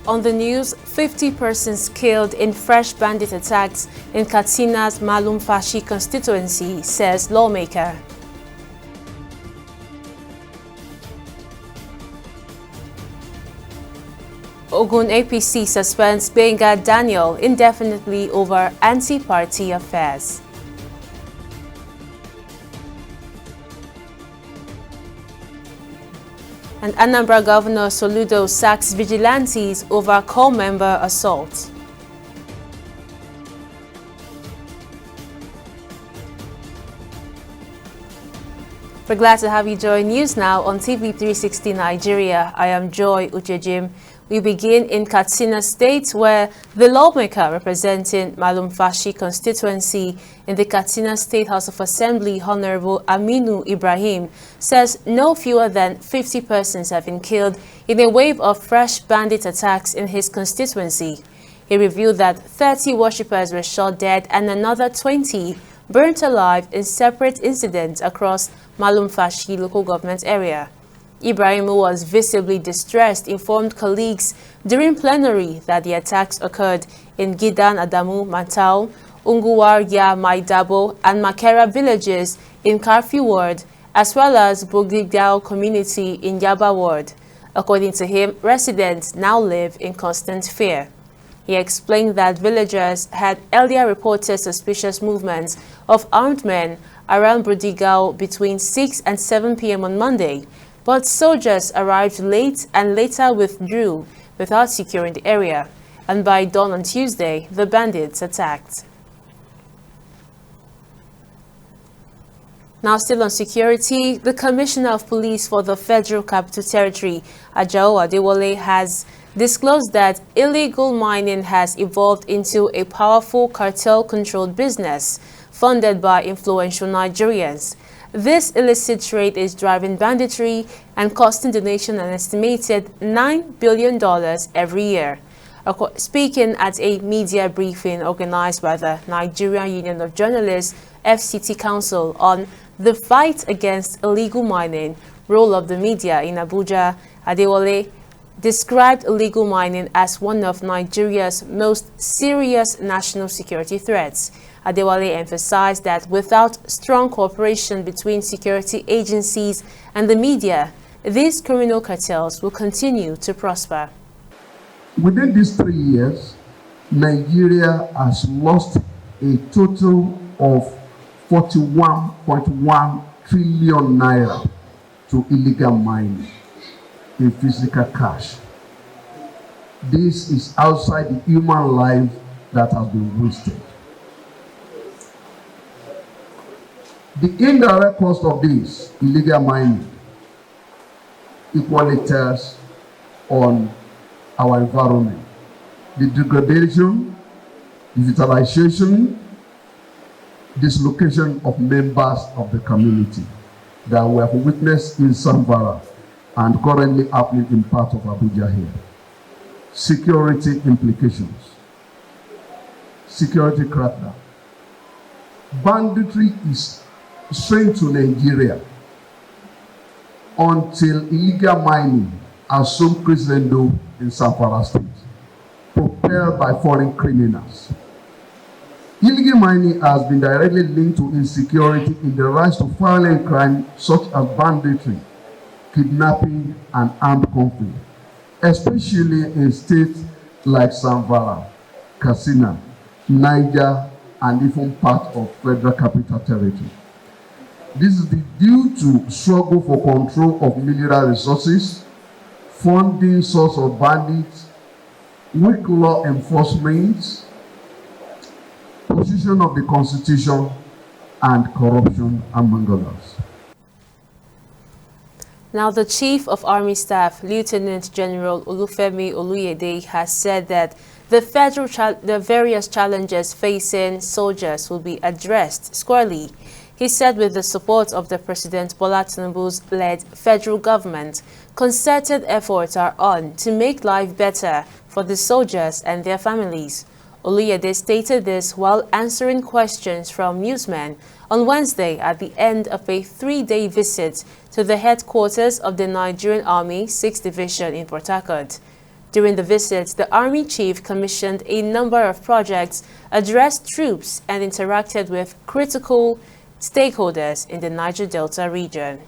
On the news, 50 persons killed in fresh bandit attacks in Katsina's Malumfashi constituency, says lawmaker. Ogun APC suspends Benga Daniel indefinitely over anti-party affairs. And Anambra Governor Soludo sacks vigilantes over core member assault. We're glad to have you join News Now on TV360 Nigeria. I am Joy Uchejim. We begin in Katsina State, where the lawmaker representing Malumfashi constituency in the Katsina State House of Assembly, Honorable Aminu Ibrahim, says no fewer than 50 persons have been killed in a wave of fresh bandit attacks in his constituency. He revealed that 30 worshippers were shot dead and another 20 burnt alive in separate incidents across Malumfashi local government area. Ibrahim, who was visibly distressed, informed colleagues during plenary that the attacks occurred in Gidan Adamu Matau, Unguwar Ya Maidabo, and Makera villages in Karfi Ward, as well as Bogigao community in Yaba Ward. According to him, residents now live in constant fear. He explained that villagers had earlier reported suspicious movements of armed men around Bodigao between 6 and 7 p.m. on Monday, but soldiers arrived late and later withdrew without securing the area, and by dawn on Tuesday, the bandits attacked. Now still on security, the Commissioner of Police for the Federal Capital Territory, Ajao Adewale, has disclosed that illegal mining has evolved into a powerful cartel-controlled business funded by influential Nigerians. This illicit trade is driving banditry and costing the nation an estimated $9 billion every year. Speaking at a media briefing organized by the Nigerian Union of Journalists, FCT Council, on the fight against illegal mining, role of the media in Abuja, Adewale described illegal mining as one of Nigeria's most serious national security threats. Adewale emphasized that without strong cooperation between security agencies and the media, these criminal cartels will continue to prosper. Within these 3 years, Nigeria has lost a total of 41.1 trillion naira to illegal mining in physical cash. This is outside the human life that has been wasted. The indirect cost of this illegal mining equally tells on our environment. The degradation, digitalization, dislocation of members of the community that we have witnessed in Samvara and currently happening in part of Abuja here. Security implications, security crackdown. Banditry is strange to Nigeria until illegal mining assumed crescendo in Zamfara State, propelled by foreign criminals. Illegal mining has been directly linked to insecurity in the rise to violent crime such as banditry, kidnapping, and armed conflict, especially in states like Zamfara, Katsina, Niger, and even part of Federal Capital Territory. This is due to struggle for control of mineral resources, funding source of bandits, weak law enforcement, position of the Constitution, and corruption among others. Now, the Chief of Army Staff, Lieutenant General Olufemi Oluyede, has said that the various challenges facing soldiers will be addressed squarely. He said with the support of the President Bola Tinubu's led federal government, concerted efforts are on to make life better for the soldiers and their families. Oluyede stated this while answering questions from newsmen on Wednesday at the end of a 3-day visit to the headquarters of the Nigerian Army 6th Division in Port Harcourt. During the visit, the Army Chief commissioned a number of projects, addressed troops, and interacted with critical stakeholders in the Niger Delta region.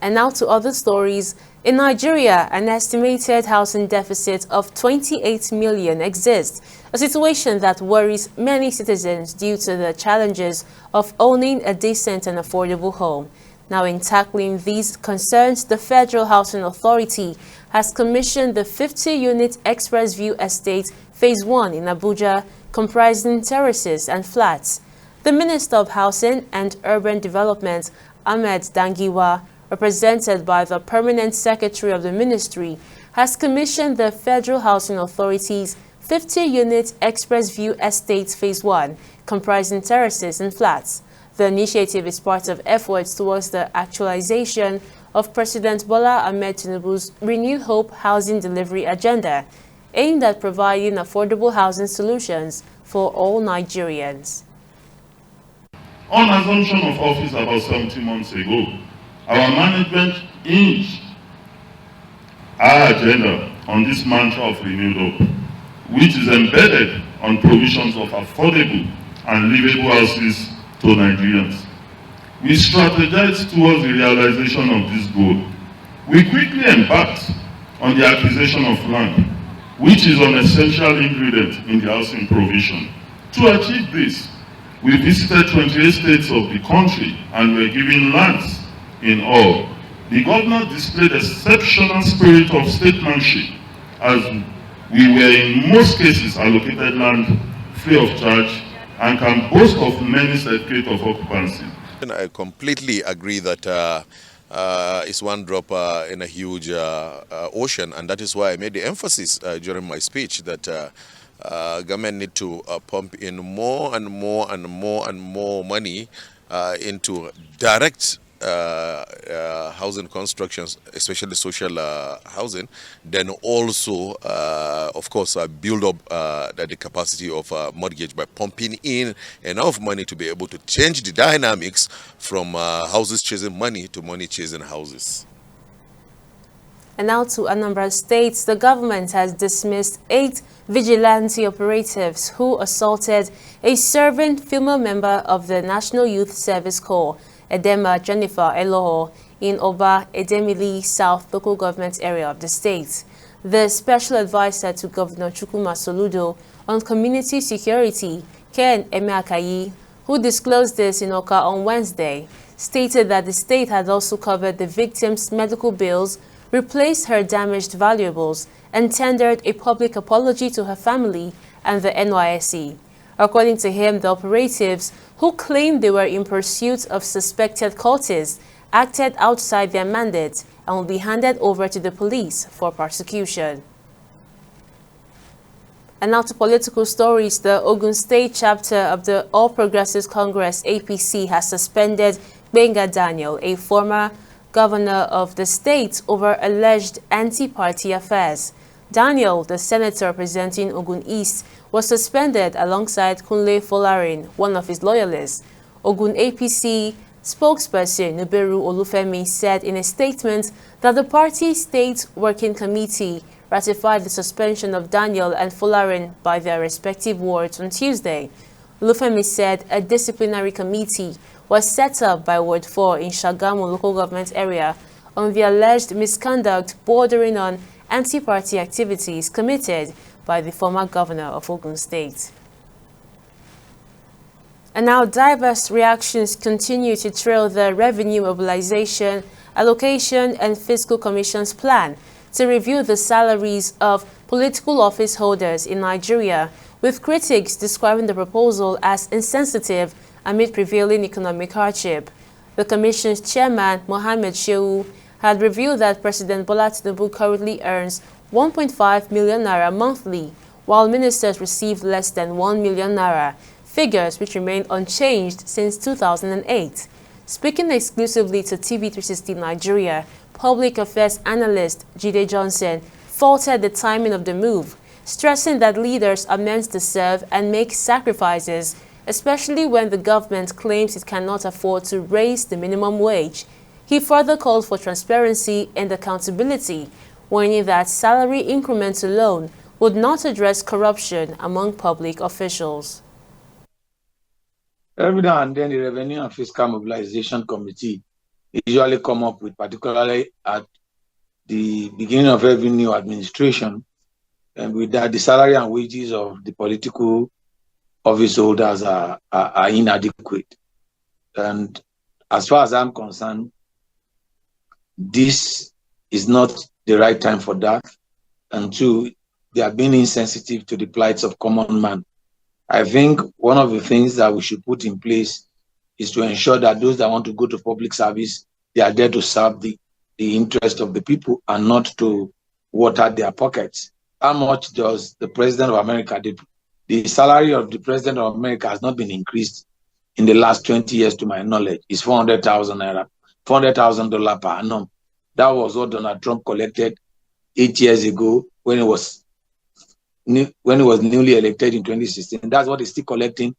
And now to other stories. In Nigeria, an estimated housing deficit of 28 million exists, a situation that worries many citizens due to the challenges of owning a decent and affordable home. Now, in tackling these concerns, the Federal Housing Authority has commissioned the 50-unit Express View Estate Phase 1 in Abuja, comprising terraces and flats. The Minister of Housing and Urban Development, Ahmed Dangiwa, represented by the Permanent Secretary of the Ministry, has commissioned the Federal Housing Authority's 50-unit Express View Estate Phase 1, comprising terraces and flats. The initiative is part of efforts towards the actualization of President Bola Ahmed Tinubu's Renewed Hope housing delivery agenda, aimed at providing affordable housing solutions for all Nigerians. On assumption of office about 70 months ago, our management hinged our agenda on this mantra of renewed hope, which is embedded on provisions of affordable and livable houses to Nigerians. We strategized towards the realization of this goal. We quickly embarked on the acquisition of land, which is an essential ingredient in the housing provision. To achieve this, we visited 28 states of the country and were given lands in all. The governor displayed exceptional spirit of statesmanship as we were in most cases allocated land free of charge and can boast of many certificates of occupancy. I completely agree that it's one drop in a huge ocean, and that is why I made the emphasis during my speech that government need to pump in more and more and more and more money into direct housing constructions, especially social housing, then also, of course, build up the capacity of mortgage by pumping in enough money to be able to change the dynamics from houses chasing money to money chasing houses. And now to Anambra State, the government has dismissed 8 vigilante operatives who assaulted a serving female member of the National Youth Service Corps, Edema Jennifer Eloho, in Oba Edemili South local government area of the state. The special advisor to Governor Chukwuma Soludo on community security, Ken Emeakayi, who disclosed this in Oka on Wednesday, stated that the state had also covered the victim's medical bills, replaced her damaged valuables, and tendered a public apology to her family and the NYSC. According to him, the operatives, who claimed they were in pursuit of suspected cultists, acted outside their mandate and will be handed over to the police for prosecution. And now to political stories. The Ogun State chapter of the All Progressives Congress, APC, has suspended Gbenga Daniel, a former governor of the state, over alleged anti-party affairs. Daniel, the senator representing Ogun East, was suspended alongside Kunle Folarin, one of his loyalists. Ogun APC spokesperson Nuberu Olufemi said in a statement that the party's state working committee ratified the suspension of Daniel and Folarin by their respective wards on Tuesday. Olufemi said a disciplinary committee was set up by Ward 4 in Shagamu local government area on the alleged misconduct bordering on anti-party activities committed by the former governor of Ogun State. And now diverse reactions continue to trail the Revenue Mobilization, Allocation and Fiscal Commission's plan to review the salaries of political office holders in Nigeria, with critics describing the proposal as insensitive amid prevailing economic hardship. The Commission's chairman, Mohammed Shehu, had revealed that President Bola Tinubu currently earns 1.5 million naira monthly, while ministers receive less than 1 million naira, figures which remain unchanged since 2008. Speaking exclusively to TV360 Nigeria, public affairs analyst Jide Johnson faulted the timing of the move, stressing that leaders are meant to serve and make sacrifices, especially when the government claims it cannot afford to raise the minimum wage. He further called for transparency and accountability, warning that salary increments alone would not address corruption among public officials. Every now and then, the Revenue and Fiscal Mobilization Committee usually come up with, particularly at the beginning of every new administration, and with that, the salary and wages of the political office holders are inadequate. And as far as I'm concerned, this is not the right time for that. And two, they are being insensitive to the plights of common man. I think one of the things that we should put in place is to ensure that those that want to go to public service, they are there to serve the interest of the people and not to water their pockets. How much does the President of America, the salary of the President of America has not been increased in the last 20 years to my knowledge. It's $400,000 per annum. That was what Donald Trump collected 8 years ago when he was newly elected in 2016. That's what he's still collecting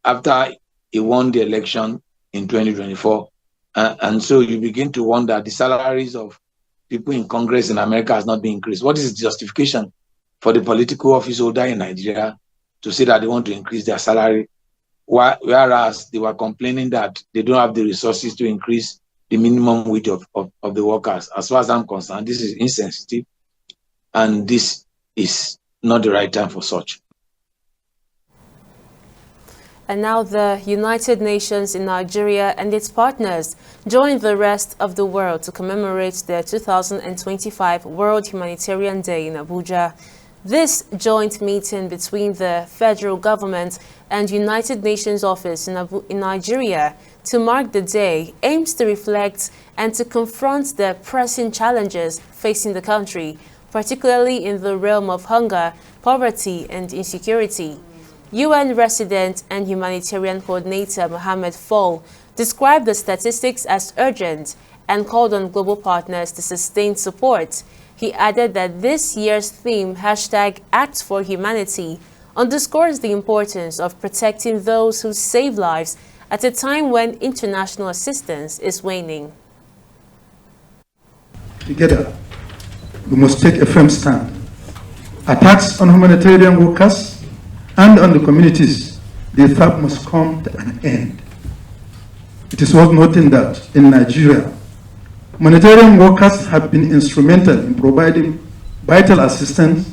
after he won the election in 2024. And so you begin to wonder, the salaries of people in Congress in America has not been increased. What is the justification for the political office holder in Nigeria to say that they want to increase their salary, whereas they were complaining that they don't have the resources to increase the minimum wage of the workers? As far as I'm concerned, this is insensitive, and this is not the right time for such. And now the United Nations in Nigeria and its partners joined the rest of the world to commemorate the 2025 World Humanitarian Day in Abuja. This joint meeting between the federal government and United Nations office in Nigeria to mark the day aims to reflect and to confront the pressing challenges facing the country, particularly in the realm of hunger, poverty, and insecurity. UN resident and humanitarian coordinator Mohammed Fall described the statistics as urgent and called on global partners to sustain support. He added that this year's theme, #ActForHumanity, underscores the importance of protecting those who save lives at a time when international assistance is waning. Together, we must take a firm stand. Attacks on humanitarian workers and on the communities they serve must come to an end. It is worth noting that in Nigeria, humanitarian workers have been instrumental in providing vital assistance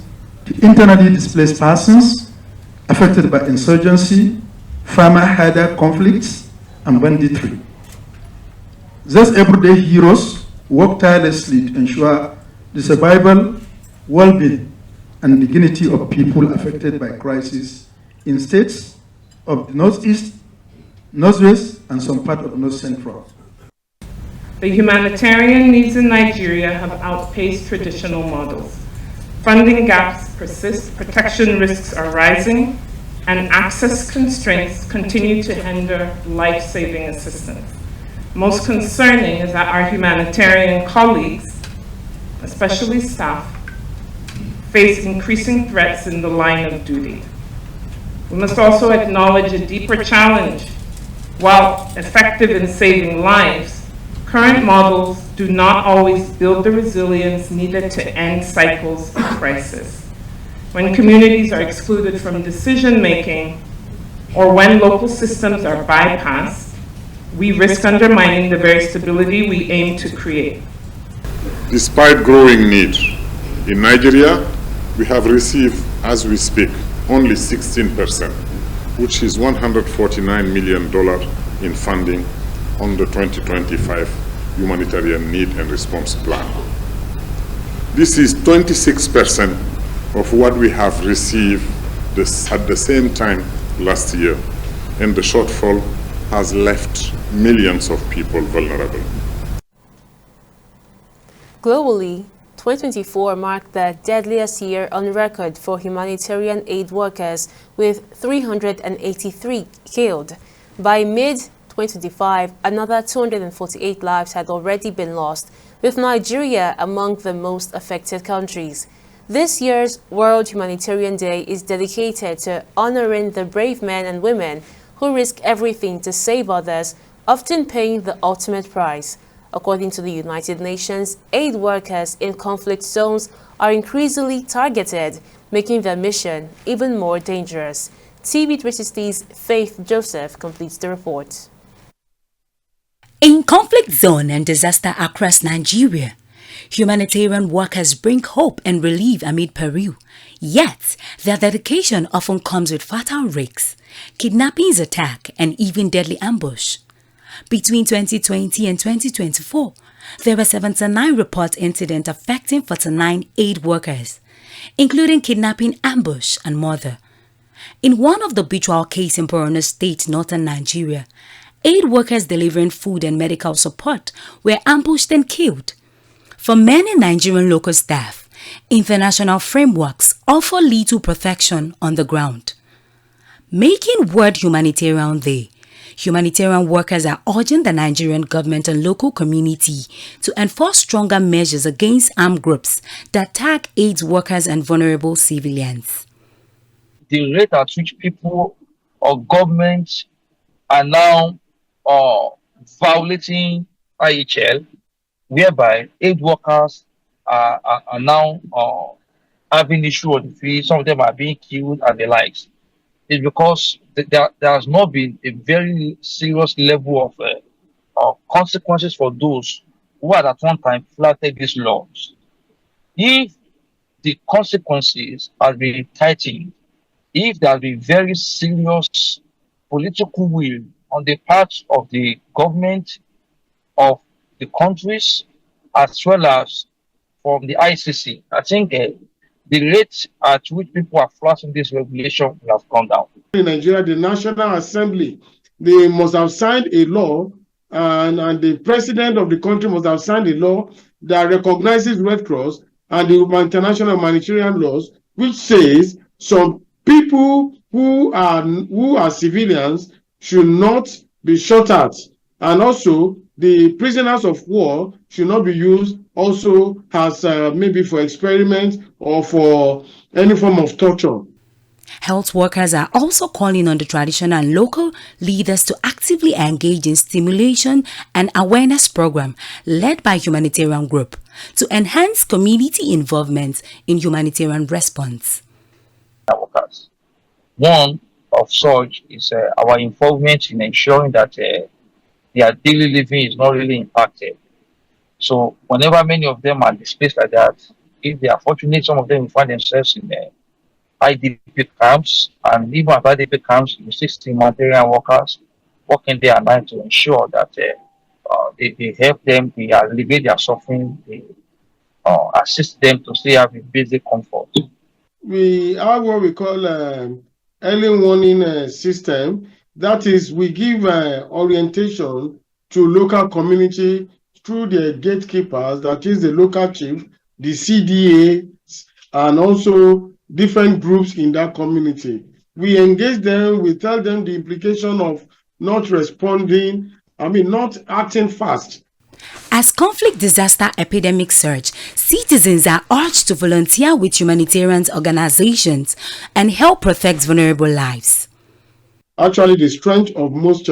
to internally displaced persons affected by insurgency, farmer-herder conflicts, and banditry. These everyday heroes work tirelessly to ensure the survival, well-being, and dignity of people affected by crises in states of the Northeast, Northwest, and some part of North Central. The humanitarian needs in Nigeria have outpaced traditional models. Funding gaps persist, protection risks are rising, and access constraints continue to hinder life-saving assistance. Most concerning is that our humanitarian colleagues, especially staff, face increasing threats in the line of duty. We must also acknowledge a deeper challenge. While effective in saving lives, current models do not always build the resilience needed to end cycles of crisis. When communities are excluded from decision-making, or when local systems are bypassed, we risk undermining the very stability we aim to create. Despite growing need, in Nigeria, we have received, as we speak, only 16%, which is $149 million in funding on the 2025 Humanitarian Need and Response Plan. This is 26% of what we have received at the same time last year, and the shortfall has left millions of people vulnerable. Globally, 2024 marked the deadliest year on record for humanitarian aid workers, with 383 killed. By mid-2025, another 248 lives had already been lost, with Nigeria among the most affected countries. This year's World Humanitarian Day is dedicated to honoring the brave men and women who risk everything to save others, often paying the ultimate price. According to the United Nations, aid workers in conflict zones are increasingly targeted, making their mission even more dangerous. TV360's Faith Joseph completes the report. In conflict zone and disaster across Nigeria, humanitarian workers bring hope and relief amid peril. Yet, their dedication often comes with fatal risks, kidnappings, attack, and even deadly ambush. Between 2020 and 2024, there were 79 report incidents affecting 49 aid workers, including kidnapping, ambush, and murder. In one of the Bichwal case in Borno State, northern Nigeria, aid workers delivering food and medical support were ambushed and killed. For many Nigerian local staff, international frameworks offer little protection on the ground. Making World Humanitarian Day, humanitarian workers are urging the Nigerian government and local community to enforce stronger measures against armed groups that attack aid workers and vulnerable civilians. The rate at which people or governments are now violating IHL, whereby aid workers are now having issue with the fee, some of them are being killed and the likes, is because there has not been a very serious level of consequences for those who had at one time flouted these laws. If the consequences have been tightened, if there has been very serious political will on the part of the government of the countries, as well as from the ICC, I think the rate at which people are flouting this regulation will have come down. In Nigeria, the National Assembly, they must have signed a law, and the president of the country must have signed a law that recognizes Red Cross and the international humanitarian laws, which says some people who are civilians should not be shot at, and also the prisoners of war should not be used also as maybe for experiment or for any form of torture. Health workers are also calling on the traditional and local leaders to actively engage in stimulation and awareness program led by humanitarian group to enhance community involvement in humanitarian response. One of such is our involvement in ensuring that their daily living is not really impacted. So whenever many of them are displaced like that, if they are fortunate, some of them will find themselves in IDP camps, and even at IDP camps, you see humanitarian workers working day and night to ensure that they help them, they alleviate their suffering, they assist them to stay have a basic comfort. We have what we call early warning system. That is, we give orientation to local community through the gatekeepers, that is the local chief, the CDA, and also different groups in that community. We engage them, we tell them the implication of not responding, not acting fast. As conflict disaster epidemic surge, citizens are urged to volunteer with humanitarian organizations and help protect vulnerable lives. Actually, the strength of most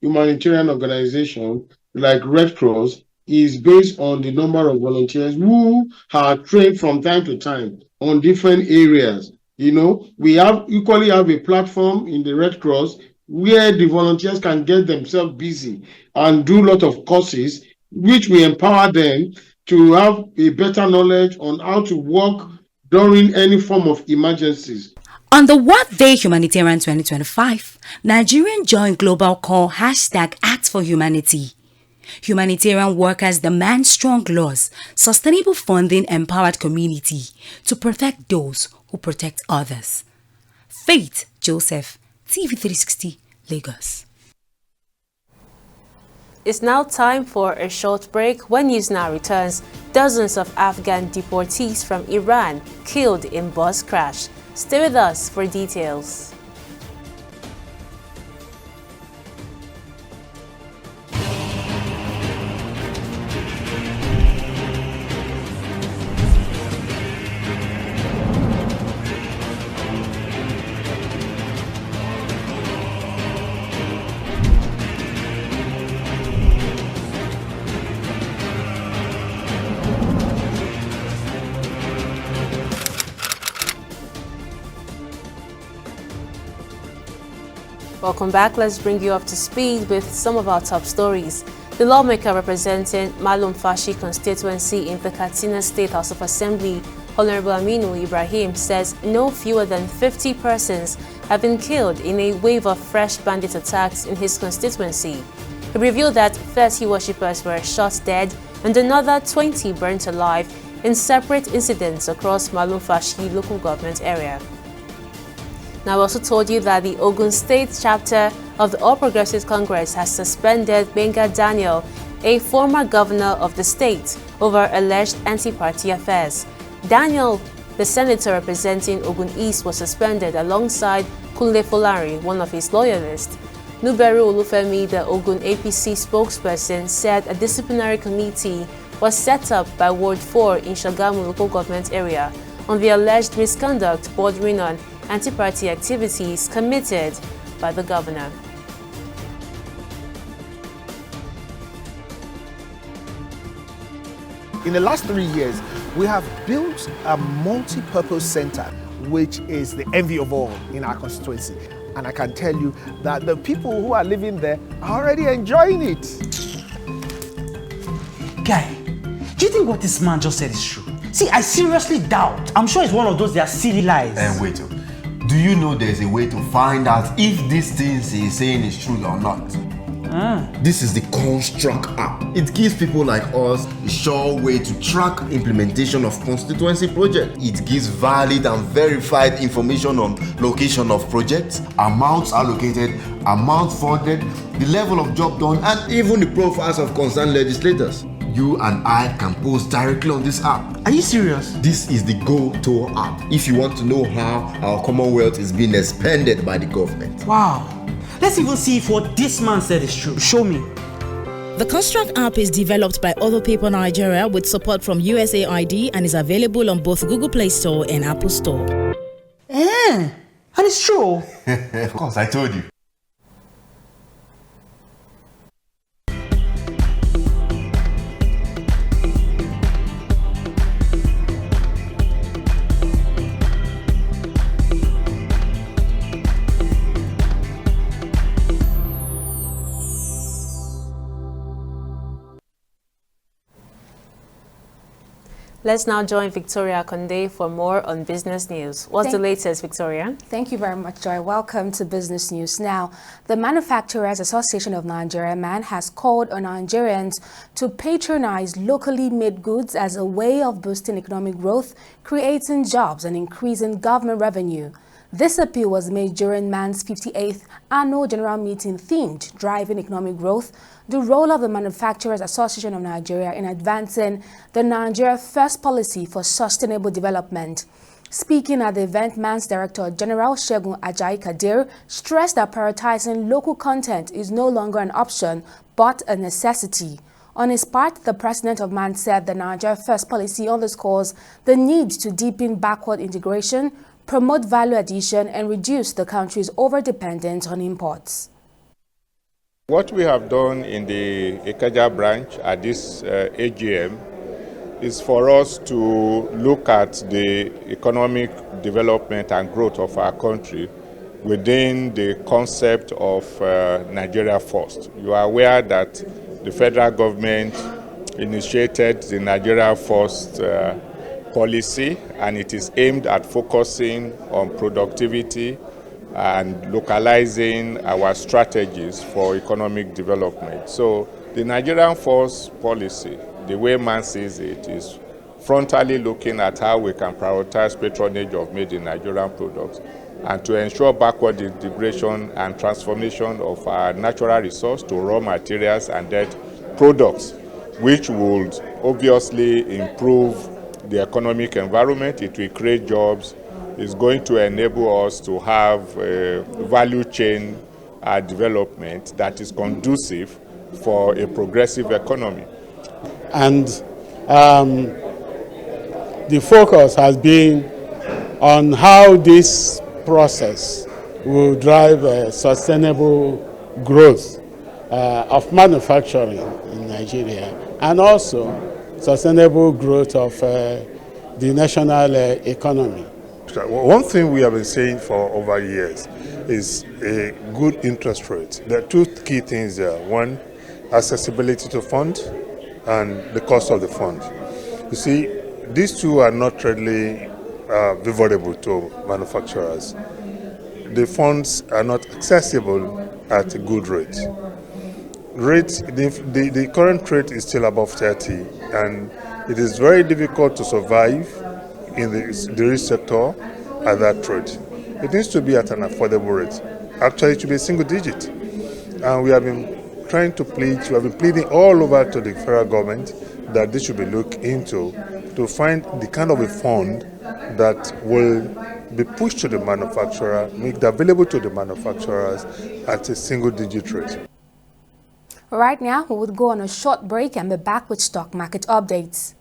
humanitarian organizations like Red Cross is based on the number of volunteers who are trained from time to time on different areas. We equally have a platform in the Red Cross where the volunteers can get themselves busy and do a lot of courses, which we empower them to have a better knowledge on how to work during any form of emergencies. On the World Day Humanitarian 2025, Nigerian joined global call #ActForHumanity. Humanitarian workers demand strong laws, sustainable funding, empowered community to protect those who protect others. Faith Joseph, TV360, Lagos. It's now time for a short break. When News Now returns, dozens of Afghan deportees from Iran killed in bus crash. Stay with us for details. Welcome back. Let's bring you up to speed with some of our top stories. The lawmaker representing Malum Fashi constituency in the Katsina State House of Assembly, Honorable Aminu Ibrahim, says no fewer than 50 persons have been killed in a wave of fresh bandit attacks in his constituency. He revealed that 30 worshippers were shot dead and another 20 burnt alive in separate incidents across Malum Fashi local government area. Now, I also told you that the Ogun State chapter of the All Progressives Congress has suspended Benga Daniel, a former governor of the state, over alleged anti-party affairs. Daniel, the senator representing Ogun East, was suspended alongside Kunle Folari, one of his loyalists. Nuberu Olufemi, the Ogun APC spokesperson, said a disciplinary committee was set up by Ward 4 in Shagamu local government area on the alleged misconduct bordering on anti-party activities committed by the governor. In the last 3 years, we have built a multi-purpose center, which is the envy of all in our constituency. And I can tell you that the people who are living there are already enjoying it. Guy, do you think what this man just said is true? See, I seriously doubt. I'm sure it's one of those their silly lies. And wait, do you know there's a way to find out if these things he's saying is true or not? This is the Construct app. It gives people like us a sure way to track implementation of constituency projects. It gives valid and verified information on location of projects, amounts allocated, amount funded, the level of job done, and even the profiles of concerned legislators. You and I can post directly on this app. Are you serious? This is the Go-To app if you want to know how our Commonwealth is being expanded by the government. Wow. Let's even see if what this man said is true. Show me. The Construct app is developed by Other Paper Nigeria with support from USAID and is available on both Google Play Store and Apple Store. And it's true. Of course, I told you. Let's now join Victoria Konde for more on business news. What's the latest, Victoria? Thank you very much, Joy. Welcome to Business News. Now, the Manufacturers Association of Nigeria, MAN, has called on Nigerians to patronize locally made goods as a way of boosting economic growth, creating jobs, and increasing government revenue. This appeal was made during MAN's 58th annual general meeting themed Driving Economic Growth, the role of the Manufacturers Association of Nigeria in advancing the Nigeria First policy for sustainable development. Speaking at the event, MAN's Director General Segun Ajayi Kadir stressed that prioritizing local content is no longer an option but a necessity. On his part, the president of MAN said the Nigeria First policy underscores the need to deepen backward integration, promote value addition, and reduce the country's overdependence on imports. What we have done in the Ikeja branch at this AGM is for us to look at the economic development and growth of our country within the concept of Nigeria First. You are aware that the federal government initiated the Nigeria First policy, and it is aimed at focusing on productivity and localizing our strategies for economic development. So the Nigerian First policy, the way MAN sees it, is frontally looking at how we can prioritize patronage of made in Nigerian products and to ensure backward integration and transformation of our natural resource to raw materials and then products, which would obviously improve the economic environment. It will create jobs. Is going to enable us to have a value chain development that is conducive for a progressive economy. And the focus has been on how this process will drive sustainable growth of manufacturing in Nigeria, and also sustainable growth of the national economy. One thing we have been saying for over years is a good interest rate. There are two key things there. One, accessibility to funds and the cost of the fund. You see, these two are not readily favorable to manufacturers. The funds are not accessible at a good rate. The current rate is still above 30, and it is very difficult to survive in the risk sector at that rate. It needs to be at an affordable rate. Actually, it should be a single digit. And we have been trying to plead, we have been pleading all over to the federal government that this should be looked into to find the kind of a fund that will be pushed to the manufacturer, make it available to the manufacturers at a single digit rate. Right now, we would go on a short break and be back with stock market updates.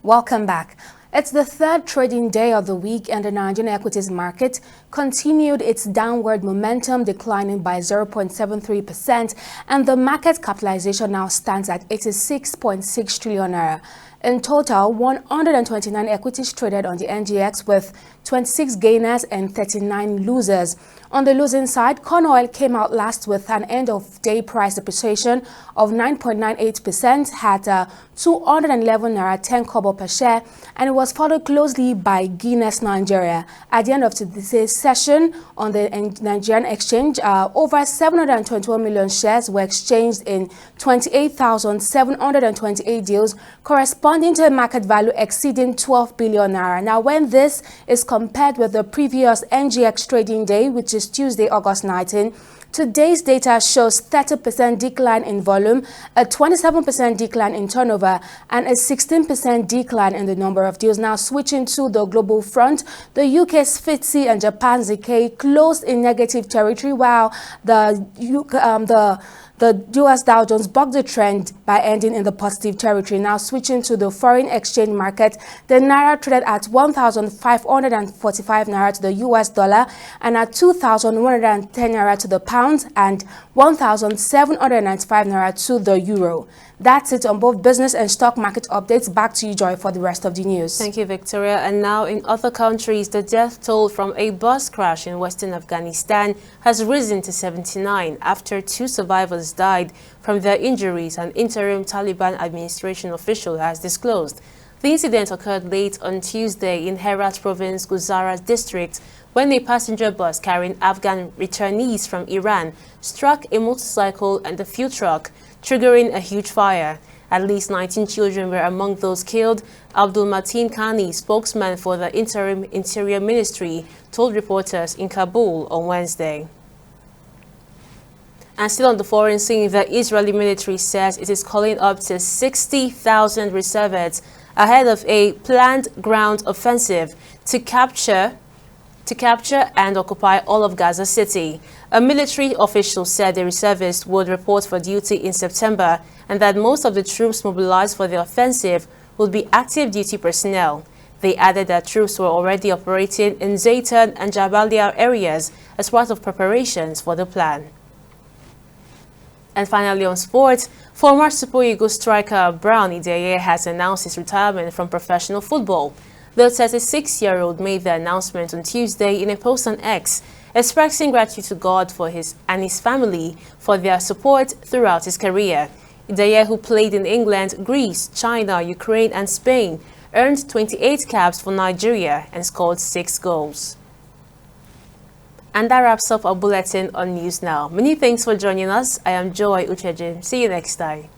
Welcome back. It's the third trading day of the week, and the Nigerian equities market continued its downward momentum, declining by 0.73%, and the market capitalization now stands at 86.6 trillion naira. In total, 129 equities traded on the NGX, with 26 gainers and 39 losers. On the losing side, corn oil came out last with an end-of-day price appreciation of 9.98% at 211 naira 10 kobo per share, and it was followed closely by Guinness Nigeria. At the end of today's session on the Nigerian exchange, over 721 million shares were exchanged in 28,728 deals, corresponding to a market value exceeding 12 billion naira. Now, when this is compared with the previous NGX trading day, which is Tuesday, August 19, today's data shows 30% decline in volume, a 27% decline in turnover, and a 16% decline in the number of deals. Now, switching to the global front, the UK's FTSE and Japan's Nikkei closed in negative territory, while the US Dow Jones bucked the trend by ending in the positive territory. Now, switching to the foreign exchange market, the Naira traded at 1,545 Naira to the US dollar, and at 2,110 Naira to the pound, and 1,795 Naira to the euro. That's it on both business and stock market updates. Back to you, Joy, for the rest of the news. Thank you, Victoria. And now, in other countries, the death toll from a bus crash in western Afghanistan has risen to 79 after 2 survivors died from their injuries, an interim Taliban administration official has disclosed. The incident occurred late on Tuesday in Herat Province, Guzara district, when a passenger bus carrying Afghan returnees from Iran struck a motorcycle and a fuel truck, triggering a huge fire. At least 19 children were among those killed. Abdul Mateen Khani, spokesman for the interim Interior Ministry, told reporters in Kabul on Wednesday. And still on the foreign scene, the Israeli military says it is calling up to 60,000 reservists ahead of a planned ground offensive to capture and occupy all of Gaza City. A military official said the reservists would report for duty in September, and that most of the troops mobilized for the offensive would be active duty personnel. They added that troops were already operating in Zaytan and Jabalia areas as part of preparations for the plan. And finally on sports, former Super Eagles striker Brown Ideye has announced his retirement from professional football. The 36-year-old made the announcement on Tuesday in a post on X, expressing gratitude to God for his family for their support throughout his career. Ideye, who played in England, Greece, China, Ukraine and Spain, earned 28 caps for Nigeria and scored 6 goals. And that wraps up our bulletin on News Now. Many thanks for joining us. I am Joy Uchejim. See you next time.